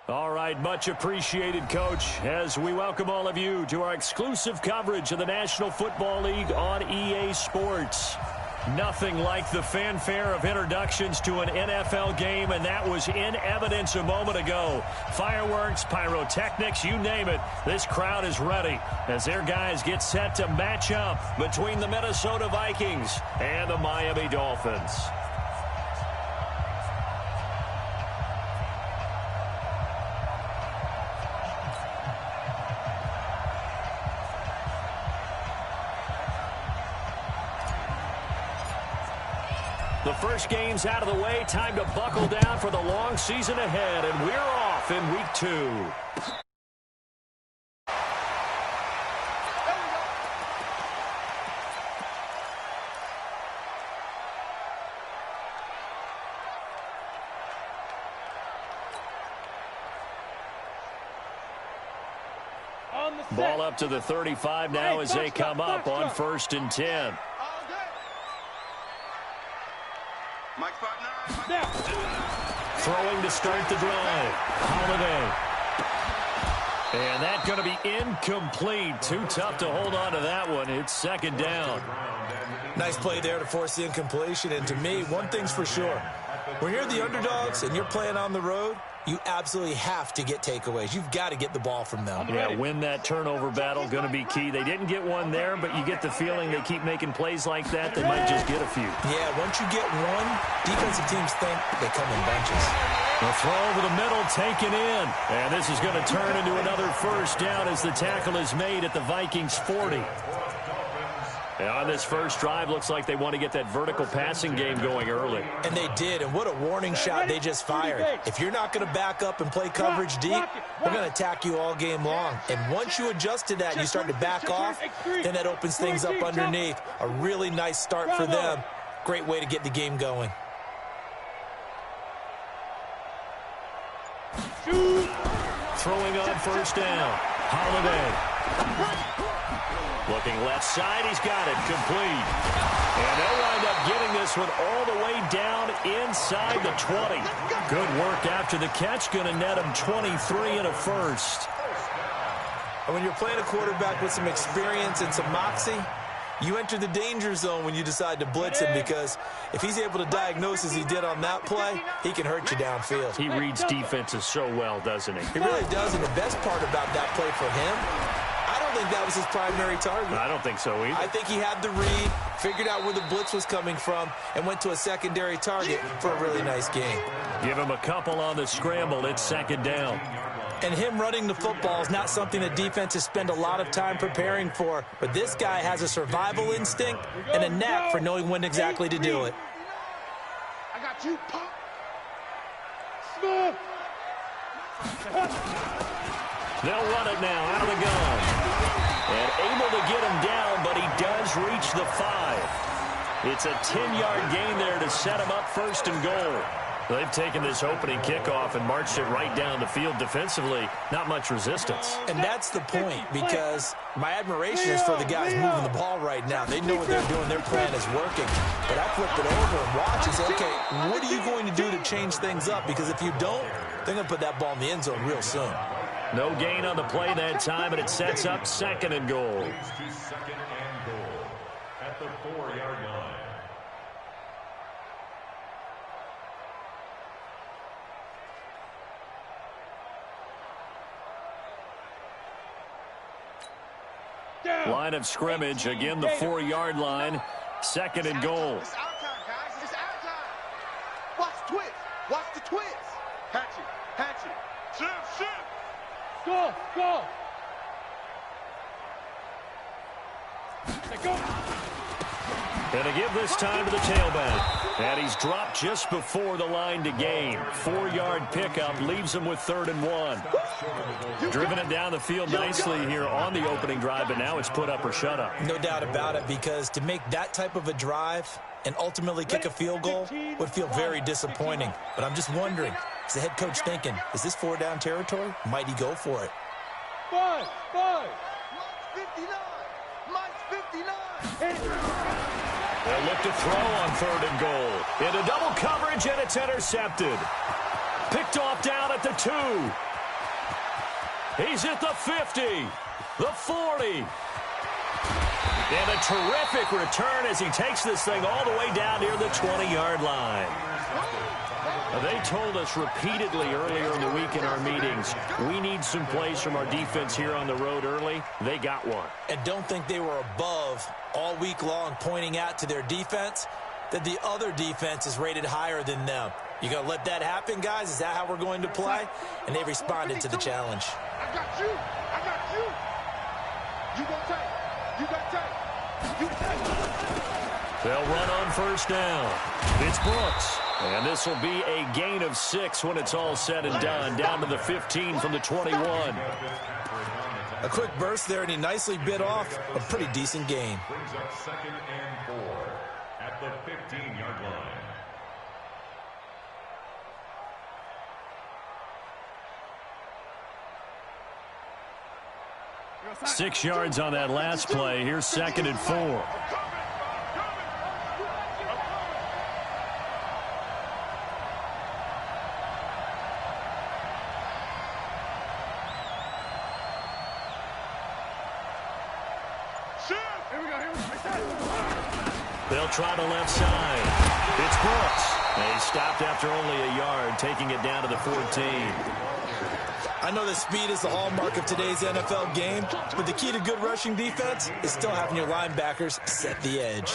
All right, much appreciated, Coach, as we welcome all of you to our exclusive coverage of the National Football League on EA Sports. Nothing like the fanfare of introductions to an NFL game, and that was in evidence a moment ago. Fireworks, pyrotechnics, you name it. This crowd is ready as their guys get set to match up between the Minnesota Vikings and the Miami Dolphins. The first game's out of the way. Time to buckle down for the long season ahead, and we're off in week 2. Ball up to the 35 now as they come up on 1st and 10. Throwing to start the drive. Holiday. And that's going to be incomplete. Too tough to hold on to that one. It's 2nd down. Nice play there to force the incompletion. And to me, one thing's for sure. When you're the underdogs and you're playing on the road, you absolutely have to get takeaways. You've got to get the ball from them. Yeah, win that turnover battle, going to be key. They didn't get one there, but you get the feeling they keep making plays like that, they might just get a few. Yeah, once you get one, defensive teams think they come in bunches. The throw over the middle taken in. And this is going to turn into another 1st down as the tackle is made at the Vikings 40. And on this first drive, looks like they want to get that vertical passing game going early. And they did, and what a warning shot they just fired. If you're not going to back up and play coverage deep, we're going to attack you all game long. And once you adjust to that and you start to back off, then that opens things up underneath. A really nice start for them. Great way to get the game going. Throwing on 1st down. Holiday. Looking left side, he's got it, complete. And they'll wind up getting this one all the way down inside the 20. Good work after the catch, going to net him 23 and a 1st. And when you're playing a quarterback with some experience and some moxie, you enter the danger zone when you decide to blitz him, because if he's able to diagnose as he did on that play, he can hurt you downfield. He reads defenses so well, doesn't he? He really does, and the best part about that play for him, I don't think that was his primary target. I don't think so either. I think he had the read, figured out where the blitz was coming from, and went to a secondary target for a really nice game. Give him a couple on the scramble. It's 2nd down. And him running the football is not something that defenses spend a lot of time preparing for. But this guy has a survival instinct and a knack for knowing when exactly to do it. I got you, Pop. Smith. They'll run it now out of the gun. And able to get him down, but he does reach the 5. It's a 10-yard gain there to set him up 1st and goal. They've taken this opening kickoff and marched it right down the field defensively. Not much resistance. And that's the point, because my admiration is for the guys moving the ball right now. They know what they're doing. Their plan is working. But I flipped it over and watch and say, okay, what are you going to do to change things up? Because if you don't, they're going to put that ball in the end zone real soon. No gain on the play that time, and it sets up 2nd and goal. At the 4-yard line. Line of scrimmage, again the 4-yard line, 2nd and goal. It's our time, guys. It's our time. Watch the twist. Watch the twist. Hatch it. Hatch it. Shift. Go. Go. And to give this time to the tailback. And he's dropped just before the line to gain. 4-yard pickup leaves him with 3rd and 1. Driven it down the field nicely here on the opening drive, but now it's put up or shut up. No doubt about it, because to make that type of a drive and ultimately kick a field goal would feel very disappointing. But I'm just wondering, is the head coach thinking, is this 4-down territory? Might he go for it? 5. Mike's 59. Mike's 59. They'll look to throw on 3rd and goal. Into double coverage, and it's intercepted. Picked off down at the 2. He's at the 50, the 40. And a terrific return as he takes this thing all the way down near the 20-yard line. They told us repeatedly earlier in the week in our meetings, we need some plays from our defense here on the road early. They got one. And don't think they were above all week long pointing out to their defense that the other defense is rated higher than them. You going to let that happen, guys? Is that how we're going to play? And they responded to the challenge. I got you. I got you. You gon' take. You got take. You take. They'll run on first down. It's Brooks. And this will be a gain of 6 when it's all said and done. Down to the 15 from the 21. A quick burst there, and he nicely bit off a pretty decent gain. Brings up 2nd and 4 at the 15-yard line. Six yards on that last play. Here's 2nd and 4. They'll try the left side. It's Brooks. And he stopped after only a yard, taking it down to the 14. I know that speed is the hallmark of today's NFL game, but the key to good rushing defense is still having your linebackers set the edge.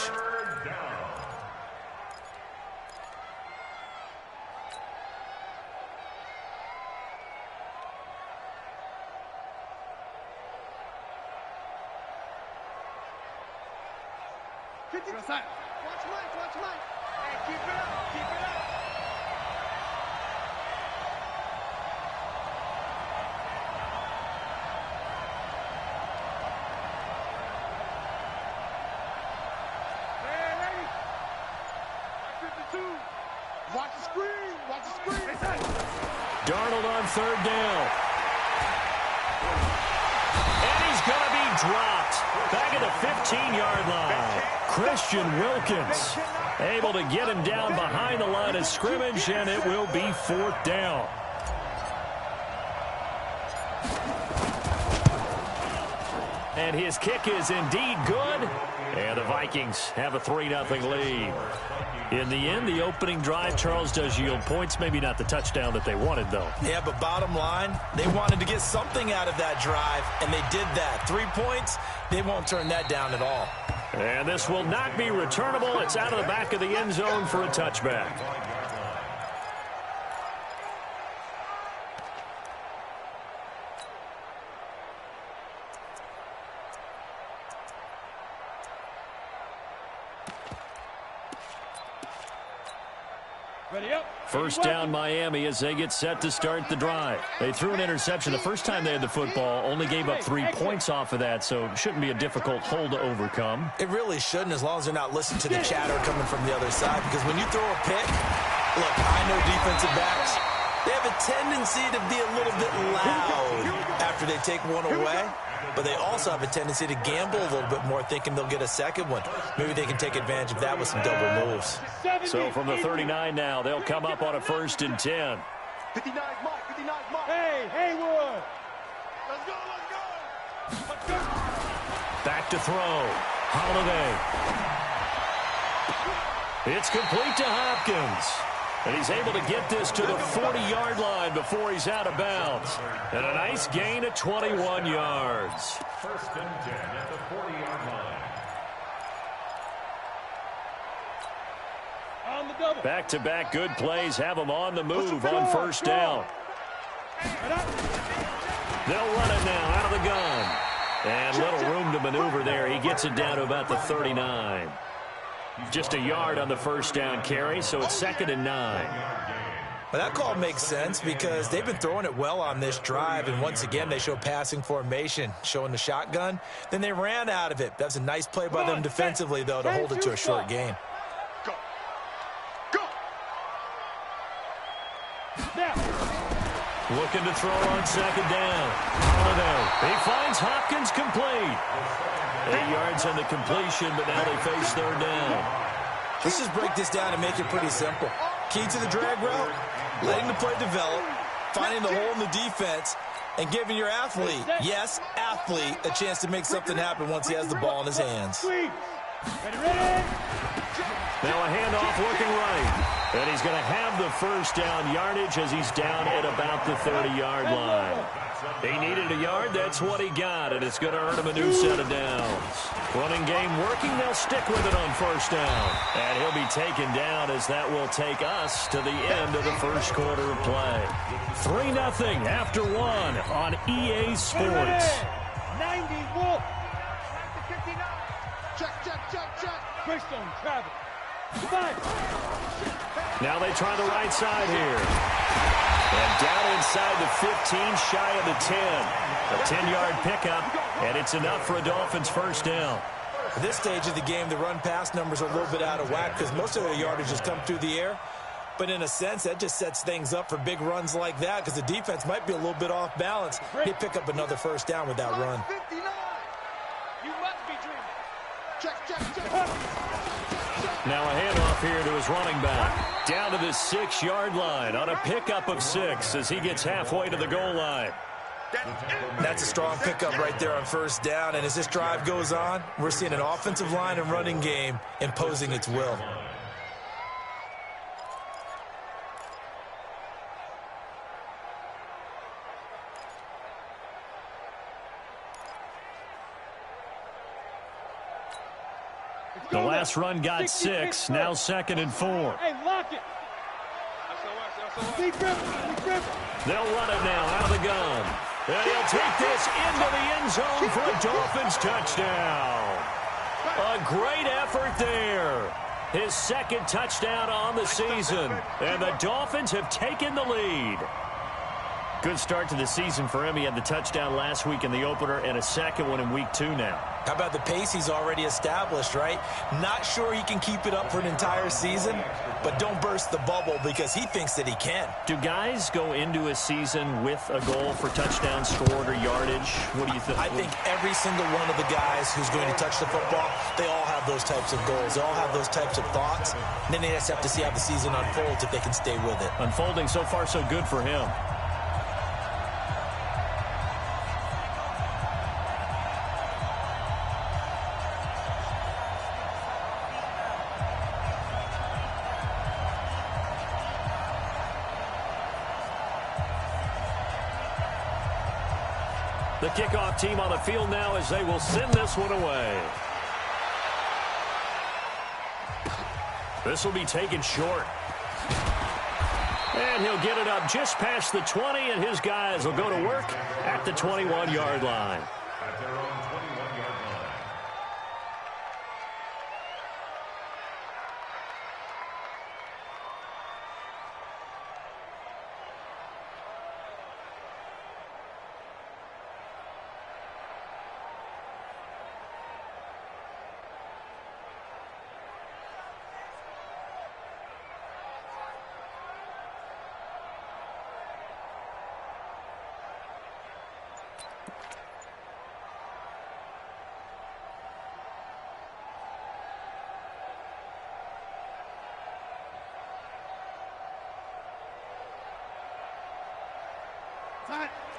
Watch Mike, watch Mike. Hey, keep it up, keep it up. Hey, lady. 52. Watch the screen, watch the screen. Darnold on 3rd down. And he's going to be dropped. Back at the 15-yard line. Christian Wilkins able to get him down behind the line of scrimmage, and it will be 4th down. And his kick is indeed good, and the Vikings have a 3-0 lead. In the end, the opening drive, Charles, does yield points. Maybe not the touchdown that they wanted, though. Yeah, but bottom line, they wanted to get something out of that drive, and they did that. 3 points, they won't turn that down at all. And this will not be returnable. It's out of the back of the end zone for a touchback. Ready up. First down, Miami, as they get set to start the drive. They threw an interception the first time they had the football, only gave up 3 points off of that, so it shouldn't be a difficult hole to overcome. It really shouldn't, as long as they're not listening to the chatter coming from the other side, because when you throw a pick, look, I know defensive backs, they have a tendency to be a little bit loud after they take one away, but they also have a tendency to gamble a little bit more, thinking they'll get a second one. Maybe they can take advantage of that with some double moves. So from the 39 now, they'll come up on a 1st and 10. 59's Mike, 59's Mike. Hey, Haywood. Let's go, let's go. Let's go. Back to throw. Holiday. It's complete to Hopkins. And he's able to get this to the 40-yard line before he's out of bounds. And a nice gain of 21 yards. 1st and 10 at the 40-yard line. On the double. Back-to-back good plays have them on the move on 1st down. They'll run it now out of the gun. And little room to maneuver there. He gets it down to about the 39. Just a yard on the 1st down carry, so it's 2nd and 9. Well, that call makes sense because they've been throwing it well on this drive, and once again they show passing formation, showing the shotgun. Then they ran out of it. That was a nice play by them defensively, though, to hold it to a short gain. Go. Go. Now. Looking to throw on 2nd down. Holiday. He finds Hopkins complete. 8 yards on the completion, but now they face 3rd down. Let's just break this down and make it pretty simple. Key to the drag route, letting the play develop, finding the hole in the defense, And giving your athlete, yes, athlete, a chance to make something happen once he has the ball in his hands. Now a handoff looking right. And he's going to have the first down yardage as he's down at about the 30-yard line. He needed a yard. That's what he got, and it's going to earn him a new set of downs. Running game working. They'll stick with it on first down. And he'll be taken down as that will take us to the end of the first quarter of play. 3-0 after one on EA Sports. 90 Wolf. Check, check, check, check. Christian Travis. Now they try the right side here. And down inside the 15, shy of the 10. A 10-yard pickup, and it's enough for a Dolphins first down. At this stage of the game, the run-pass numbers are a little bit out of whack because most of the yardage has come through the air. But in a sense, that just sets things up for big runs like that because the defense might be a little bit off balance. They pick up another first down with that run. 59. You must be dreaming. Check, check, check. Now a handoff here to his running back. Down to the 6-yard line on a pickup of 6 as he gets halfway to the goal line. That's a strong pickup right there on first down. And as this drive goes on, we're seeing an offensive line and running game imposing its will. The last run got 6, now 2nd and 4. Hey, lock it. They'll run it now out of the gun. And he'll take this into the end zone for a Dolphins touchdown. A great effort there. His 2nd touchdown on the season. And the Dolphins have taken the lead. Good start to the season for him. He had the touchdown last week in the opener and a 2nd one in week 2 now. How about the pace he's already established, right? Not sure he can keep it up for an entire season, but don't burst the bubble because he thinks that he can. Do guys go into a season with a goal for touchdowns scored or yardage? What do you think? I think every single one of the guys who's going to touch the football, they all have those types of goals. They all have those types of thoughts. And then they just have to see how the season unfolds if they can stay with it. Unfolding so far so good for him. The kickoff team on the field now as they will send this one away. This will be taken short. And he'll get it up just past the 20, and his guys will go to work at the 21-yard line. At their own 21-yard line.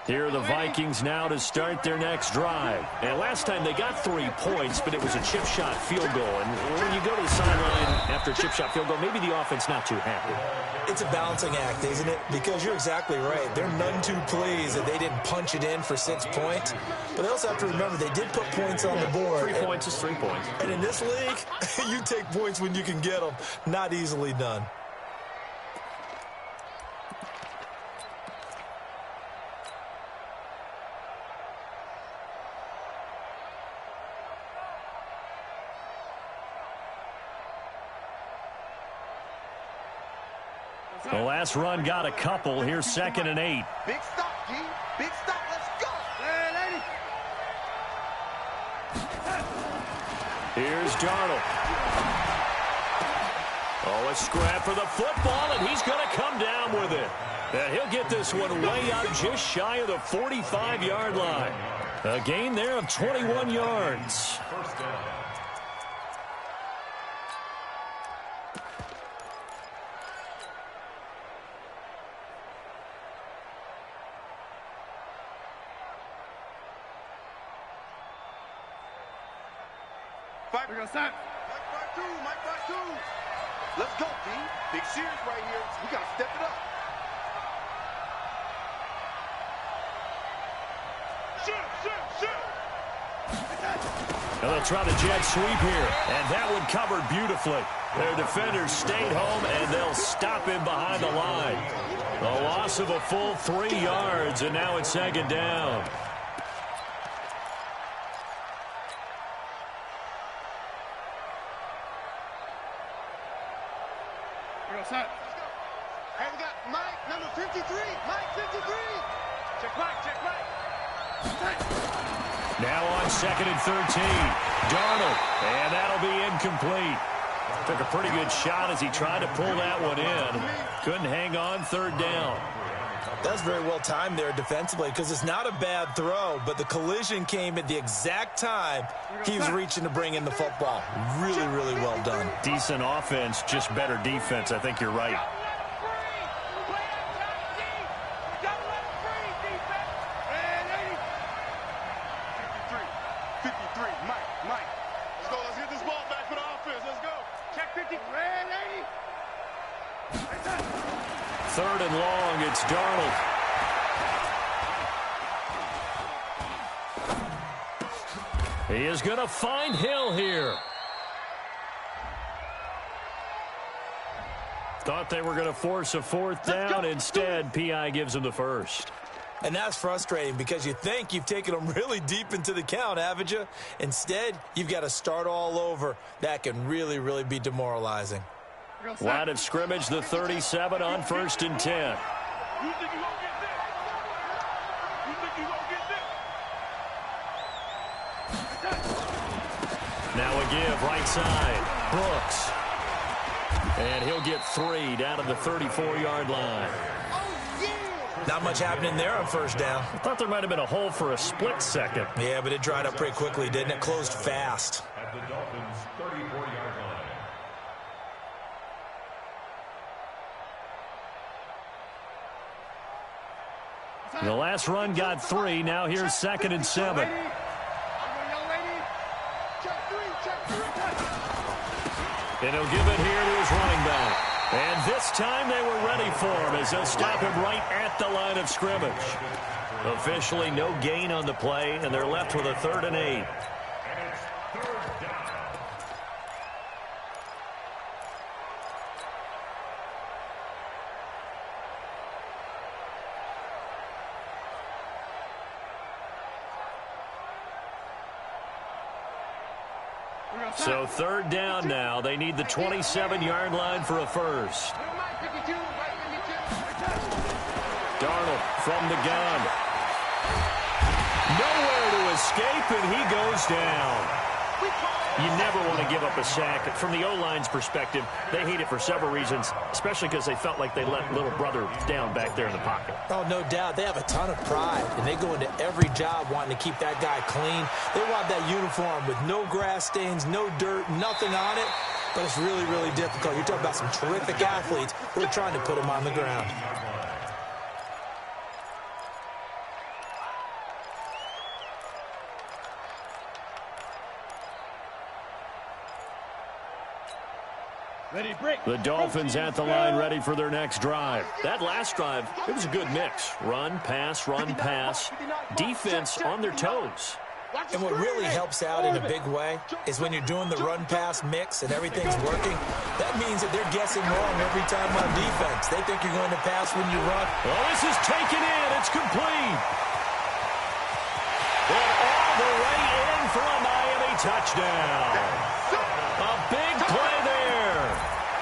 Here are the Vikings now to start their next drive. And last time they got 3 points, but it was a chip shot field goal. And when you go to the sideline after a chip shot field goal, maybe the offense not too happy. It's a balancing act, isn't it? Because you're exactly right. They're none too pleased that they didn't punch it in for 6 points. But they also have to remember they did put points on the board. 3 points is 3 points. And in this league, you take points when you can get them. Not easily done. The last run got a couple. Here's 2nd and 8. Big stop, G. Big stop. Let's go. Here's Darnold. Oh, a scrap for the football, and he's going to come down with it. And he'll get this one way up just shy of the 45-yard line. A gain there of 21 yards. First down. fight. We're gonna start. Mike fight two. Let's go, D. Big series right here. We gotta step it up. Shoot. And they'll try the jet sweep here, and that one covered beautifully. Their defenders stayed home, and they'll stop him behind the line. A loss of a full 3 yards, and now it's second down. Hey, we got Mike, number 53. Mike, 53. Check Mike. Now on 2nd and 13. Darnold, and that'll be incomplete. Took a pretty good shot as he tried to pull that one in. Couldn't hang on, 3rd down. That's very well timed there defensively because it's not a bad throw, but the collision came at the exact time he was reaching to bring in the football. Really, really well done. Decent offense, just better defense. I think you're right. Mike. Let's go. Let's get this ball back for the offense. Let's go. Check 50. Red lady. 3rd and long. It's Darnold. He is going to find Hill here. Thought they were going to force a 4th down. Instead, P.I. gives him the first. And that's frustrating because you think you've taken them really deep into the count, haven't you? Instead, you've got to start all over. That can really, really be demoralizing. Line of scrimmage, the 37 on 1st and 10. You think you won't get this? Now a give, right side. Brooks. And he'll get 3 down to the 34-yard line. Not much happening there on 1st down. I thought there might have been a hole for a split second. Yeah, but it dried up pretty quickly, didn't it? Closed fast. At the Dolphins' 34-yard line. The last run got 3. Now here's 2nd and 7. And he'll give it here to his running back. And this time they were ready for him as they'll stop him right at the line of scrimmage. Officially no gain on the play, and they're left with a 3rd and 8. And it's 3rd down. So 3rd down now. They need the 27-yard line for a first. Darnold from the gun. Nowhere to escape, and he goes down. You never want to give up a sack. From the O-line's perspective, they hate it for several reasons, especially because they felt like they let little brother down back there in the pocket. Oh, no doubt. They have a ton of pride, and they go into every job wanting to keep that guy clean. They want that uniform with no grass stains, no dirt, nothing on it. But it's really, really difficult. You're talking about some terrific athletes who are trying to put him on the ground. The Dolphins at the line ready for their next drive. That last drive, it was a good mix. Run, pass, defense on their toes. And what really helps out in a big way is when you're doing the run-pass mix and everything's working, that means that they're guessing wrong every time on defense. They think you're going to pass when you run. Well, this is taken in. It's complete. And all the way in for a Miami touchdown. A big play there.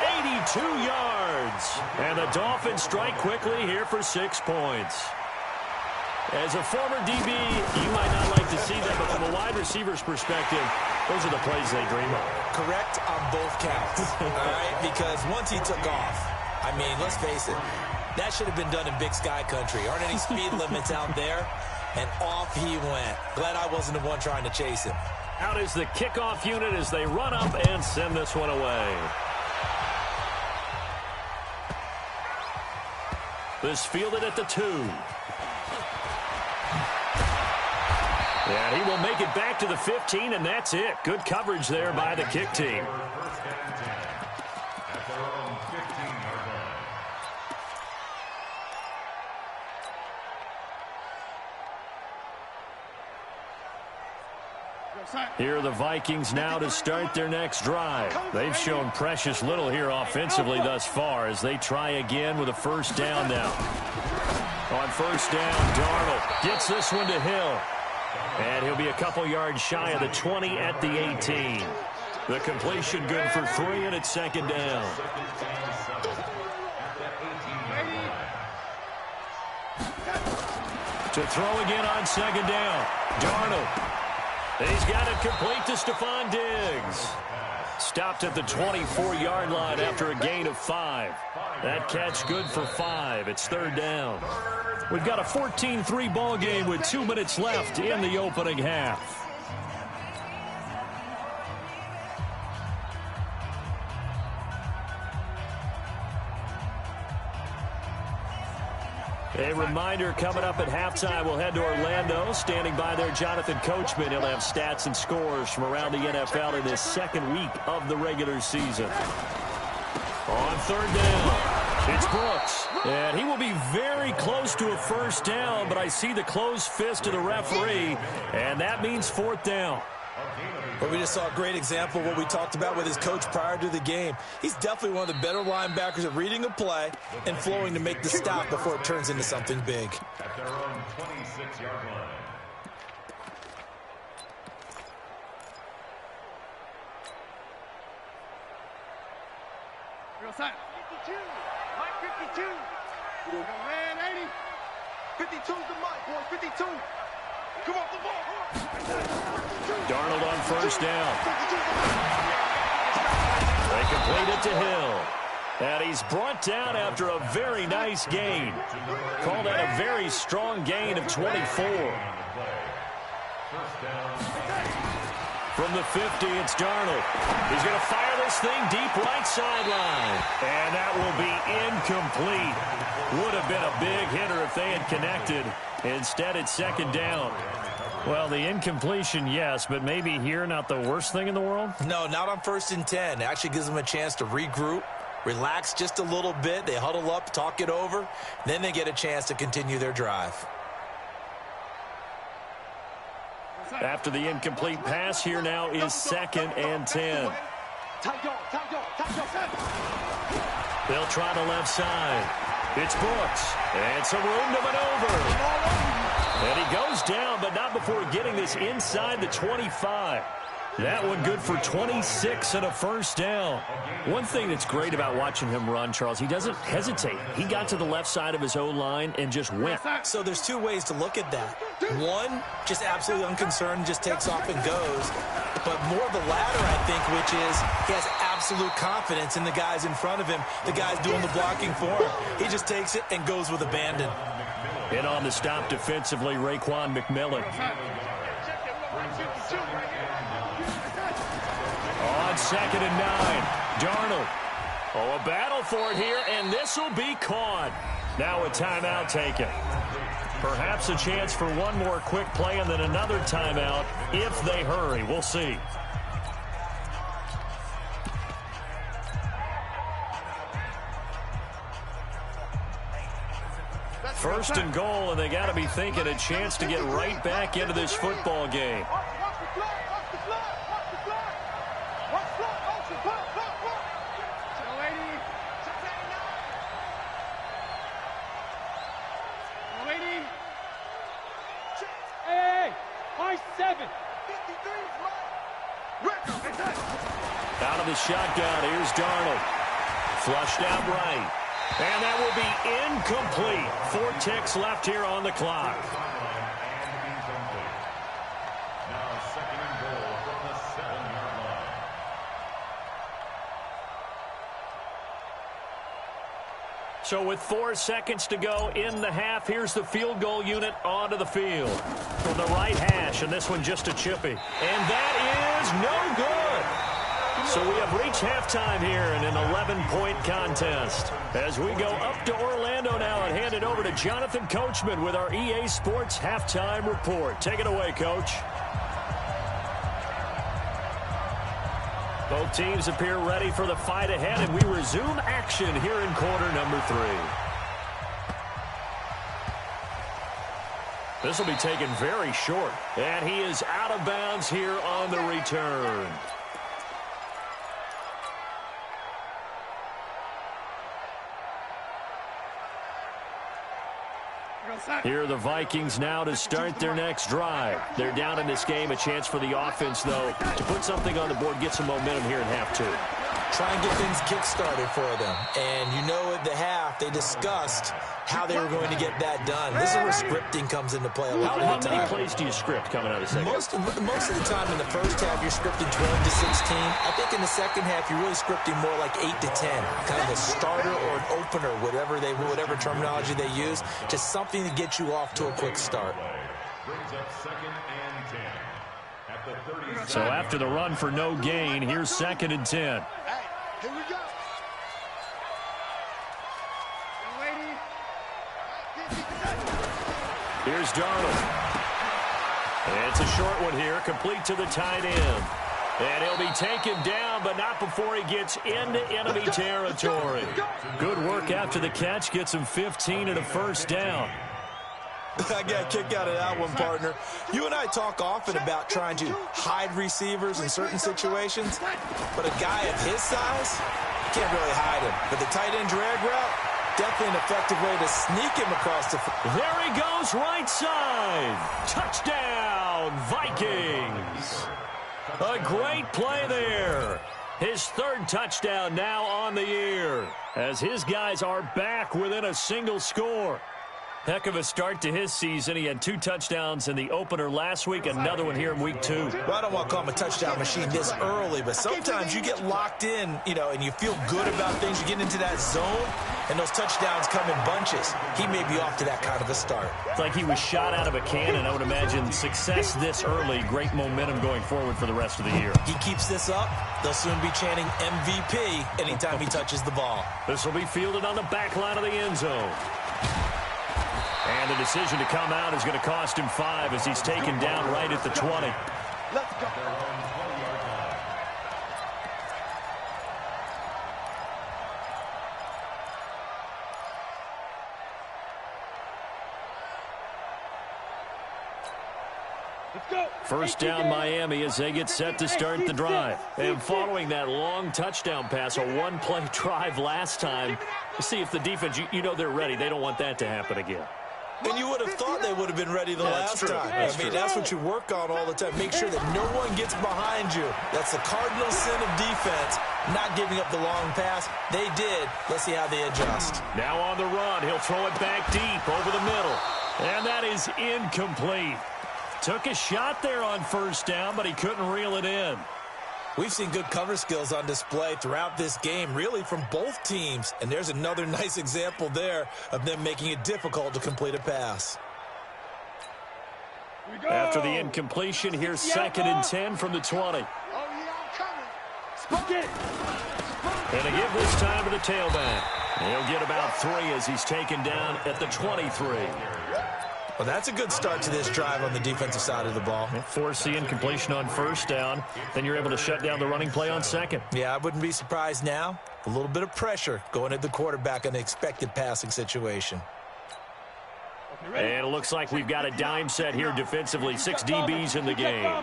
82 yards. And the Dolphins strike quickly here for 6 points. As a former DB, you might not like to see that, but from a wide receiver's perspective, those are the plays they dream of. Correct on both counts, all right? Because once he took off, I mean, let's face it, that should have been done in Big Sky Country. Aren't any speed limits out there? And off he went. Glad I wasn't the one trying to chase him. Out is the kickoff unit as they run up and send this one away. This fielded at the 2. And he will make it back to the 15, and that's it. Good coverage there by the kick team. Here are the Vikings now to start their next drive. They've shown precious little here offensively thus far as they try again with a first down now. On first down, Darnold gets this one to Hill. And he'll be a couple yards shy of the 20 at the 18. The completion good for 3, and it's second down. To throw again on second down, Darnold. He's got it complete to Stephon Diggs. Stopped at the 24-yard line after a gain of 5. That catch good for 5. It's third down. We've got a 14-3 ball game with 2 minutes left in the opening half. A reminder, coming up at halftime, we'll head to Orlando. Standing by there, Jonathan Coachman. He'll have stats and scores from around the NFL in his second week of the regular season. On third down, it's Brooks. And he will be very close to a first down, but I see the closed fist of the referee, and that means fourth down. Well, we just saw a great example of what we talked about with his coach prior to the game. He's definitely one of the better linebackers at reading a play and flowing to make the stop before it turns into something big. At their own 26-yard line. Real side. 52. Mike 52. Man 80. 52's the mic, boy. 52. Come off the ball. Darnold on first down. They complete it to Hill. And he's brought down after a very nice gain. Called that a very strong gain of 24. From the 50, it's Darnold. He's going to fire this thing deep right sideline. And that will be incomplete. Would have been a big hitter if they had connected. Instead, it's second down. Well, the incompletion, yes, but maybe here not the worst thing in the world? No, not on first and 10. It actually gives them a chance to regroup, relax just a little bit. They huddle up, talk it over. Then they get a chance to continue their drive. After the incomplete pass, here now is second and 10. They'll try the left side. It's Brooks, and some room to maneuver. And he goes down, but not before getting this inside the 25. That one good for 26 and a first down. One thing that's great about watching him run, Charles, he doesn't hesitate. He got to the left side of his O-line and just went. So there's two ways to look at that. One, just absolutely unconcerned, just takes off and goes. But more the latter, I think, which is he has absolute confidence in the guys in front of him, the guys doing the blocking for him. He just takes it and goes with abandon. And on the stop defensively, Raekwon McMillan. On second and 9, Darnold. Oh, a battle for it here, and this will be caught. Now a timeout taken. Perhaps a chance for one more quick play and then another timeout if they hurry. We'll see. First and goal, and they got to be thinking a chance to get right back into this football game. Out of the shotgun, here's Darnold. Flushed out right. And that will be incomplete. 4 ticks left here on the clock. Now second and goal from the 7-yard line. So with 4 seconds to go in the half, here's the field goal unit onto the field. From the right hash, and this one just a chippy. And that is no good. So we have reached halftime here in an 11-point contest. As we go up to Orlando now and hand it over to Jonathan Coachman with our EA Sports Halftime Report. Take it away, Coach. Both teams appear ready for the fight ahead, and we resume action here in quarter number 3. This will be taken very short, and he is out of bounds here on the return. Here are the Vikings now to start their next drive. They're down in this game. A chance for the offense, though, to put something on the board, get some momentum here in half 2. Try and get things kick-started for them. And you know at the half, they discussed how they were going to get that done. This is where scripting comes into play a lot of the time. How many plays do you script coming out of the second? Most of the time in the first half, you're scripting 12 to 16. I think in the second half, you're really scripting more like 8 to 10. Kind of a starter or an opener, whatever terminology they use. Just something to get you off to a quick start. Brings up 2nd and 10. At the 30. So after the run for no gain, here's 2nd and 10. Hey, here we go. Here's Darnold. And it's a short one here, complete to the tight end. And he'll be taken down, but not before he gets into enemy territory. Good work after the catch, gets him 15 and a first down. I got a kick out of that one, partner. You and I talk often about trying to hide receivers in certain situations, but a guy of his size, you can't really hide him. But the tight end drag route, definitely an effective way to sneak him across the field. There he goes, right side. Touchdown, Vikings. A great play there. His 3rd touchdown now on the year, as his guys are back within a single score. Heck of a start to his season. He had 2 touchdowns in the opener last week, another one here in week 2. Well, I don't want to call him a touchdown machine this early, but sometimes you get locked in, and you feel good about things. You get into that zone, and those touchdowns come in bunches. He may be off to that kind of a start. It's like he was shot out of a cannon. I would imagine success this early, great momentum going forward for the rest of the year. He keeps this up, they'll soon be chanting MVP anytime he touches the ball. This will be fielded on the back line of the end zone. And the decision to come out is going to cost him 5 as he's taken down right at the 20. Let's go. First down Miami as they get set to start the drive. And following that long touchdown pass, a one-play drive last time, see if the defense, they're ready. They don't want that to happen again. And you would have thought they would have been ready the last time. That's what you work on all the time. Make sure that no one gets behind you. That's the cardinal sin of defense, not giving up the long pass. They did. Let's see how they adjust. Now on the run, he'll throw it back deep over the middle. And that is incomplete. Took a shot there on first down, but he couldn't reel it in. We've seen good cover skills on display throughout this game, really from both teams. And there's another nice example there of them making it difficult to complete a pass. After the incompletion, here's 2nd and 10 from the 20. Oh, yeah, I'm coming. And a give this time to the tailback. He'll get about 3 as he's taken down at the 23. Well, that's a good start to this drive on the defensive side of the ball. Force the incompletion on first down. Then you're able to shut down the running play on 2nd. Yeah, I wouldn't be surprised now. A little bit of pressure going at the quarterback in the expected passing situation. And it looks like we've got a dime set here defensively. 6 DBs in the game.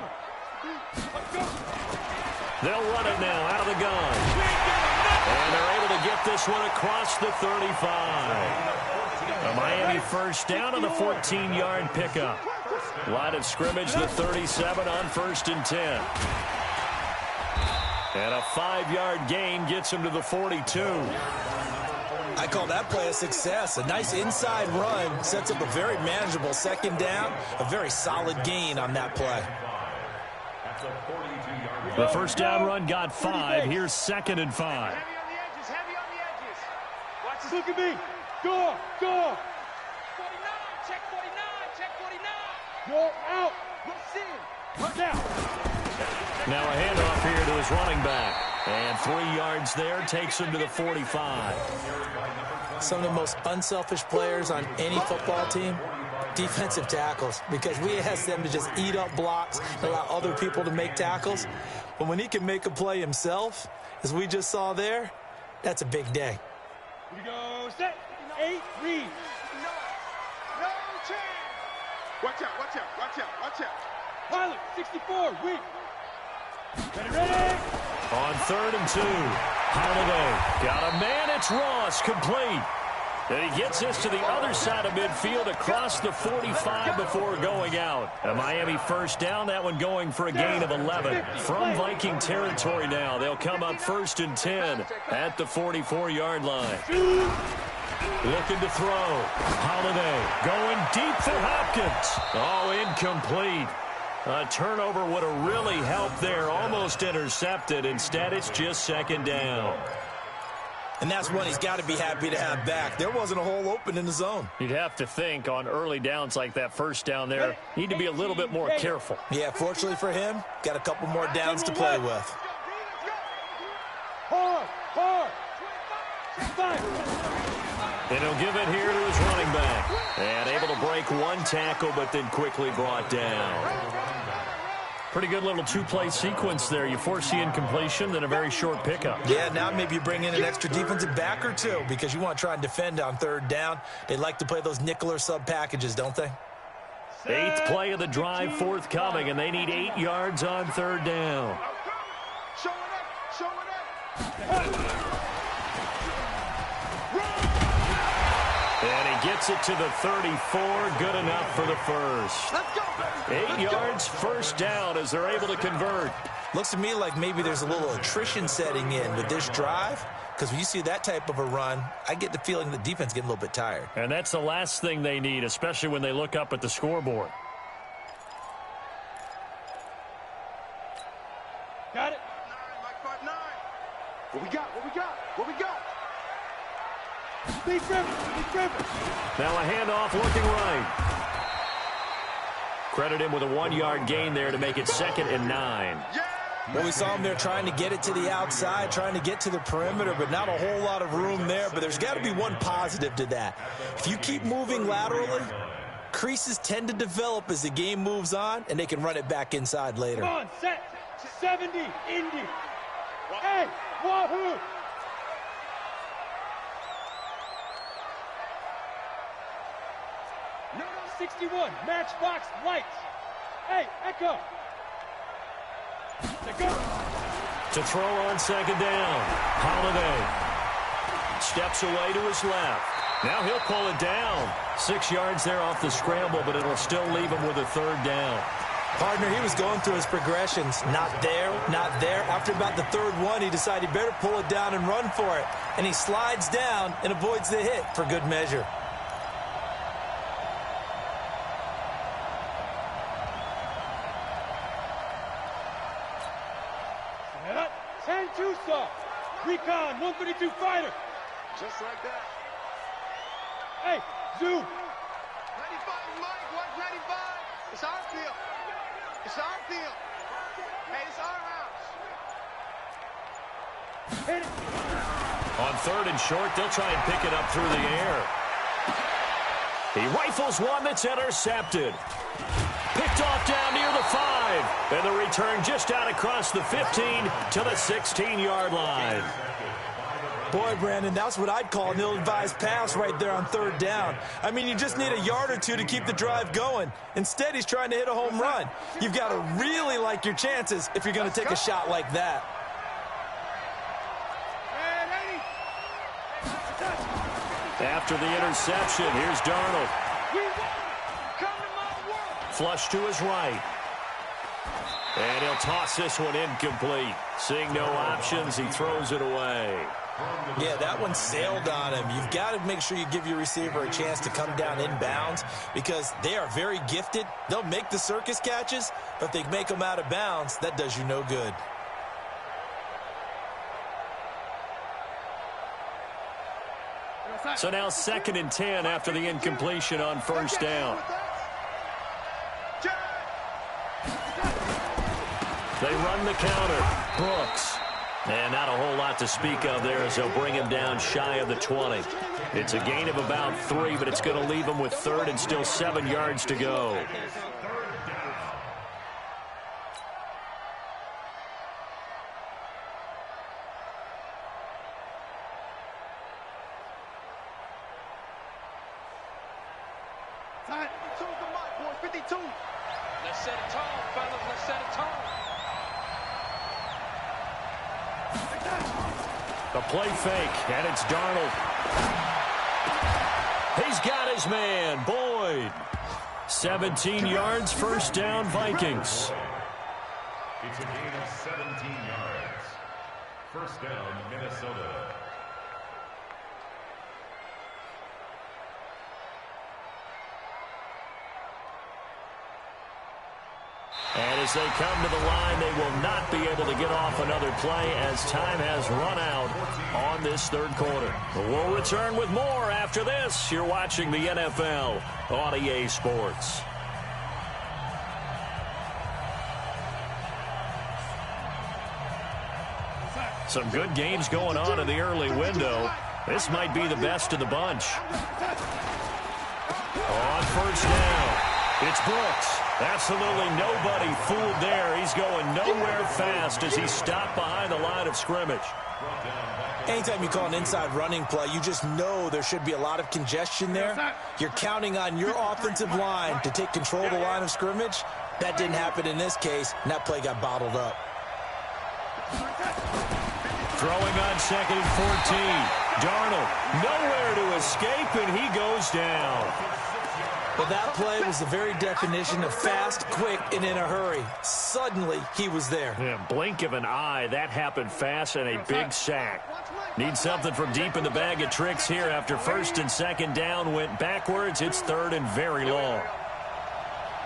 They'll run it now out of the gun. And they're able to get this one across the 35. A Miami first down on the 14-yard pickup. Line of scrimmage, the 37 on 1st and 10. And a 5-yard gain gets him to the 42. I call that play a success. A nice inside run sets up a very manageable 2nd down. A very solid gain on that play. The first down run got 5. Here's 2nd and 5. Heavy on the edges, heavy on the edges. Watch this. Look at me. Door. 49, check 49, check 49. Door out. Let's in. Look out. Now a handoff here to his running back. And 3 yards there takes him to the 45. Some of the most unselfish players on any football team, defensive tackles, because we ask them to just eat up blocks and allow other people to make tackles. But when he can make a play himself, as we just saw there, that's a big day. Here we go, set, 8, read. No chance. Watch out, watch out, watch out, watch out. Pilot, 64, weak. Ready. On 3rd and 2, Holiday got a man. It's Ross, complete. And he gets this to the other side of midfield across the 45 before going out. A Miami first down, that one going for a gain of 11. From Viking territory now, they'll come up 1st and 10 at the 44-yard line. Looking to throw. Holiday going deep for Hopkins. Oh, incomplete. A turnover would have really helped there. Almost intercepted. Instead, it's just 2nd down. And that's one he's got to be happy to have back. There wasn't a hole open in the zone. You'd have to think on early downs like that, first down there, need to be a little bit more careful. Yeah, fortunately for him, got a couple more downs to play with. Hard. And he'll give it here to his running back. And able to break one tackle, but then quickly brought down. Pretty good little 2-play sequence there. You force the incompletion, then a very short pickup. Yeah, now maybe you bring in an extra defensive back or two because you want to try and defend on 3rd down. They like to play those nickel or sub packages, don't they? 8th play of the drive forthcoming, and they need 8 yards on 3rd down. Show it up. And he gets it to the 34. Good enough for the first. Let's go. 8 yards, first down as they're able to convert. Looks to me like maybe there's a little attrition setting in with this drive, because when you see that type of a run, I get the feeling the defense getting a little bit tired. And that's the last thing they need, especially when they look up at the scoreboard. Got it. 9. What we got? Lead Griffin. Now a handoff looking right. Credit him with a 1-yard gain there to make it 2nd and 9. Well, we saw him there trying to get it to the outside, trying to get to the perimeter, but not a whole lot of room there. But there's got to be one positive to that. If you keep moving laterally, creases tend to develop as the game moves on, and they can run it back inside later. Come on, set. 70, Indy. Hey, wahoo. No, 61, matchbox lights. Hey, Echo. To go. To throw on 2nd down. Holiday steps away to his left. Now he'll pull it down. 6 yards there off the scramble, but it'll still leave him with a 3rd down. Partner, he was going through his progressions. Not there, not there. After about the 3rd one, he decided he better pull it down and run for it. And he slides down and avoids the hit for good measure. Recon, 132 fighter. Just like that. Hey, zoom. 95, Mike, 195. It's our field. It's our field. Hey, it's our house. Hit it. On 3rd and short, they'll try and pick it up through the air. He rifles one that's intercepted. Picked off down near the 5. And the return just out across the 15 to the 16-yard line. Boy, Brandon, that's what I'd call an ill-advised pass right there on 3rd down. I mean, you just need a yard or two to keep the drive going. Instead, he's trying to hit a home run. You've got to really like your chances if you're going to take a shot like that. After the interception, here's Darnold. Flush to his right. And he'll toss this one incomplete. Seeing no options, he throws it away. Yeah, that one sailed on him. You've got to make sure you give your receiver a chance to come down inbounds because they are very gifted. They'll make the circus catches, but if they make them out of bounds, that does you no good. So now 2nd and 10 after the incompletion on 1st down. They run the counter. Brooks. And not a whole lot to speak of there as they'll bring him down shy of the 20. It's a gain of about 3, but it's going to leave him with third and still 7 yards to go. Let's set a tone, fellas. Let's set a tone. The play fake, and it's Darnold. He's got his man, Boyd. 17 yards, first down, Vikings. It's a gain of 17 yards. First down, Minnesota. And as they come to the line, they will not be able to get off another play as time has run out on this third quarter. We'll return with more after this. You're watching the NFL on EA Sports. Some good games going on in the early window. This might be the best of the bunch. On first down, it's Brooks. Absolutely nobody fooled there. He's going nowhere fast as he's stopped behind the line of scrimmage. Anytime you call an inside running play, you just know there should be a lot of congestion there. You're counting on your offensive line to take control of the line of scrimmage. That didn't happen in this case, and that play got bottled up. Throwing on second and 14. Darnold nowhere to escape, and he goes down. Well, that play was the very definition of fast, quick, and in a hurry. Suddenly, he was there. Yeah, blink of an eye, that happened fast, and a big sack. Need something from deep in the bag of tricks here after first and second down went backwards. It's third and very long.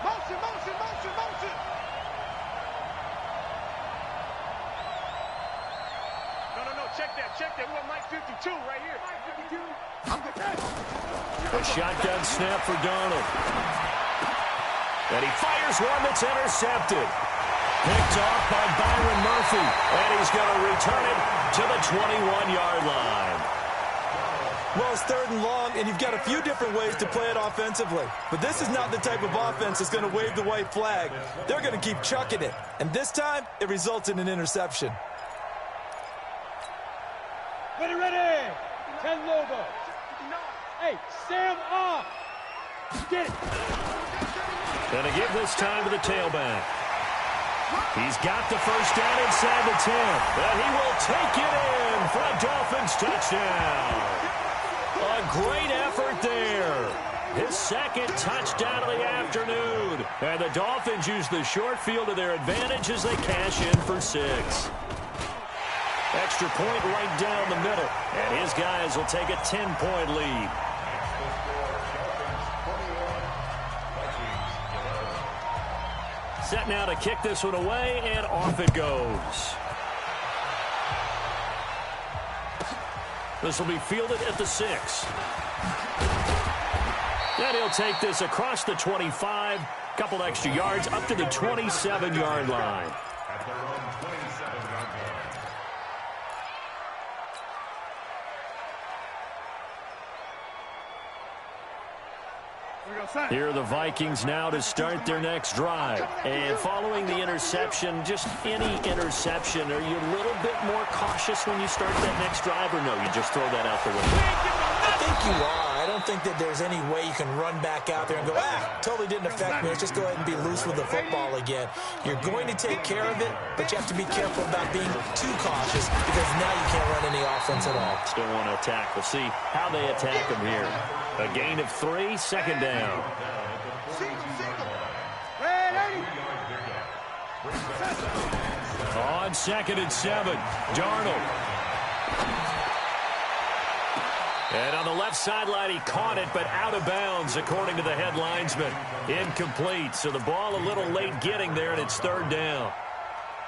Motion, motion, motion, motion. No, check that. We want Mike 52 right here. Mike 52. I'm good. A shotgun snap for Darnold. And he fires one that's intercepted. Picked off by Byron Murphy. And he's going to return it to the 21-yard line. Well, it's third and long, and you've got a few different ways to play it offensively. But this is not the type of offense that's going to wave the white flag. They're going to keep chucking it. And this time, it results in an interception. Ready. 10 Lobo. Hey, Sam off. Get it. Going to give this time to the tailback. He's got the first down inside the 10. And he will take it in for a Dolphins touchdown. A great effort there. His second touchdown of the afternoon. And the Dolphins use the short field to their advantage as they cash in for 6. Extra point right down the middle. And his guys will take a 10-point lead. Set now to kick this one away, and off it goes. This will be fielded at the 6. Then he'll take this across the 25, couple extra yards up to the 27-yard line. At their own 27-yard line. Here are the Vikings now to start their next drive. And following the interception, just any interception, are you a little bit more cautious when you start that next drive, or no, you just throw that out the window? I think you are. I don't think that there's any way you can run back out there and go, totally didn't affect me. Let's just go ahead and be loose with the football again. You're going to take care of it, but you have to be careful about being too cautious because now you can't run any offense at all. Still want to attack. We'll see how they attack him here. A gain of 3, second down. On second and 7, Darnold. And on the left sideline, he caught it, but out of bounds, according to the head linesman. Incomplete, so the ball a little late getting there, and it's third down.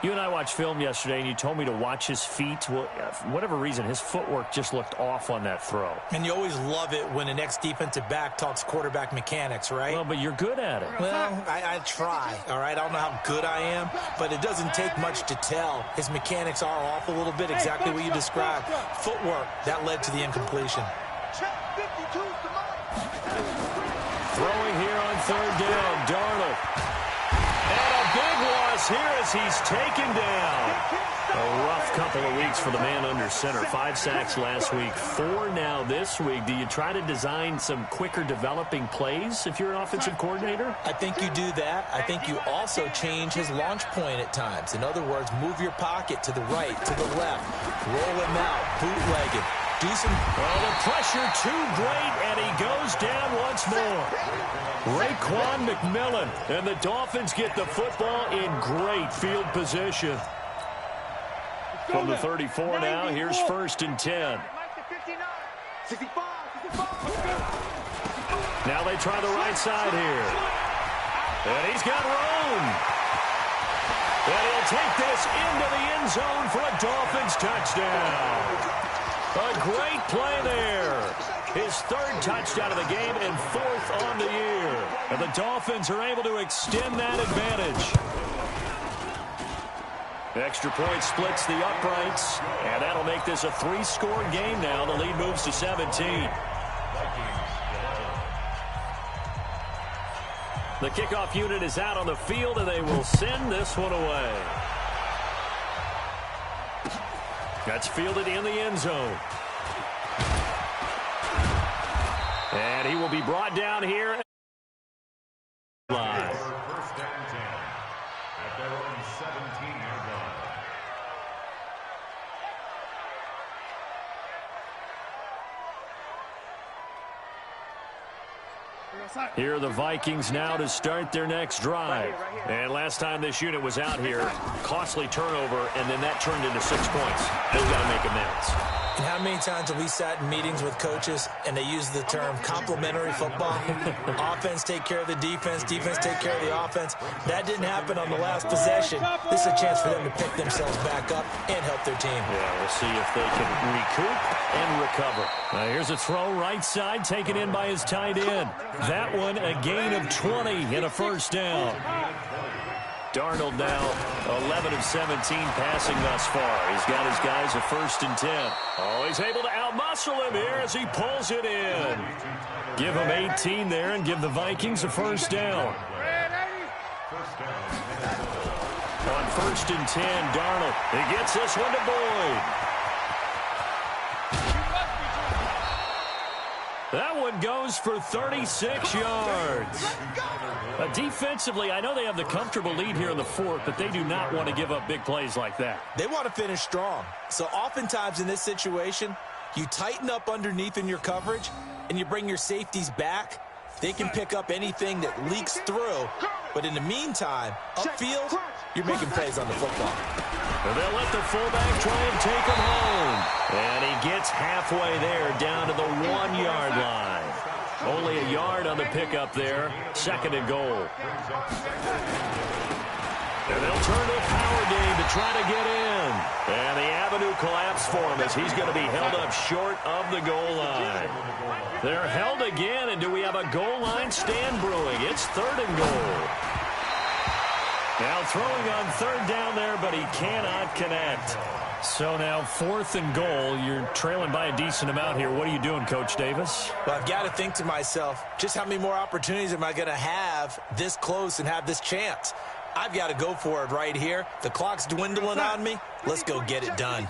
You and I watched film yesterday, and you told me to watch his feet. Well, for whatever reason, his footwork just looked off on that throw. And you always love it when the next defensive back talks quarterback mechanics, right? Well, but you're good at it. Well, I try, all right? I don't know how good I am, but it doesn't take much to tell. His mechanics are off a little bit, exactly what you described. Footwork, that led to the incompletion. Throwing here on third down, Darnold. And a big loss here as he's taken down. A rough couple of weeks for the man under center. 5 sacks last week, 4 now this week. Do you try to design some quicker developing plays if you're an offensive coordinator? I think you do that. I think you also change his launch point at times. In other words, move your pocket to the right, to the left. Roll him out, bootleg it. Do some... Oh, the pressure too great, and he goes down once more. Raekwon McMillan, and the Dolphins get the football in great field position. From the 34 now, here's 1st and 10. Now they try the right side here. And he's got room. And he'll take this into the end zone for a Dolphins touchdown. A great play there. His 3rd touchdown of the game and 4th on the year. And the Dolphins are able to extend that advantage. Extra point splits the uprights, and that'll make this a 3-score game now. The lead moves to 17. The kickoff unit is out on the field, and they will send this one away. That's fielded in the end zone. And he will be brought down here. Live. First down 10 at their own 17-yard line. Here are the Vikings now to start their next drive. And last time this unit was out here, costly turnover, and then that turned into 6 points. They've got to make amends. And how many times have we sat in meetings with coaches and they use the term complementary football? Offense take care of the defense, defense take care of the offense. That didn't happen on the last possession. This is a chance for them to pick themselves back up and help their team. Yeah, we'll see if they can recoup and recover. Here's a throw right side taken in by his tight end. That one a gain of 20 and a 1st down. Darnold now 11 of 17 passing thus far. He's got his guys a 1st and 10. Oh, he's able to outmuscle him here as he pulls it in. Give him 18 there and give the Vikings a 1st down. On 1st and 10, Darnold. He gets this one to Boyd. That one goes for 36 yards. Defensively, I know they have the comfortable lead here in the 4th, but they do not want to give up big plays like that. They want to finish strong. So oftentimes in this situation, you tighten up underneath in your coverage, and you bring your safeties back. They can pick up anything that leaks through. But in the meantime, upfield, you're making plays on the football. And they'll let the fullback try and take him home. And he gets halfway there down to the 1-yard line. Only a yard on the pickup there. 2nd and goal. And they'll turn to a power game to try to get in. And the avenue collapsed for him as he's going to be held up short of the goal line. They're held again, and do we have a goal line stand brewing? It's 3rd and goal. Now throwing on 3rd down there, but he cannot connect. So now 4th and goal. You're trailing by a decent amount here. What are you doing, Coach Davis? Well, I've got to think to myself, just how many more opportunities am I going to have this close and have this chance? I've got to go for it right here. The clock's dwindling on me. Let's go get it done.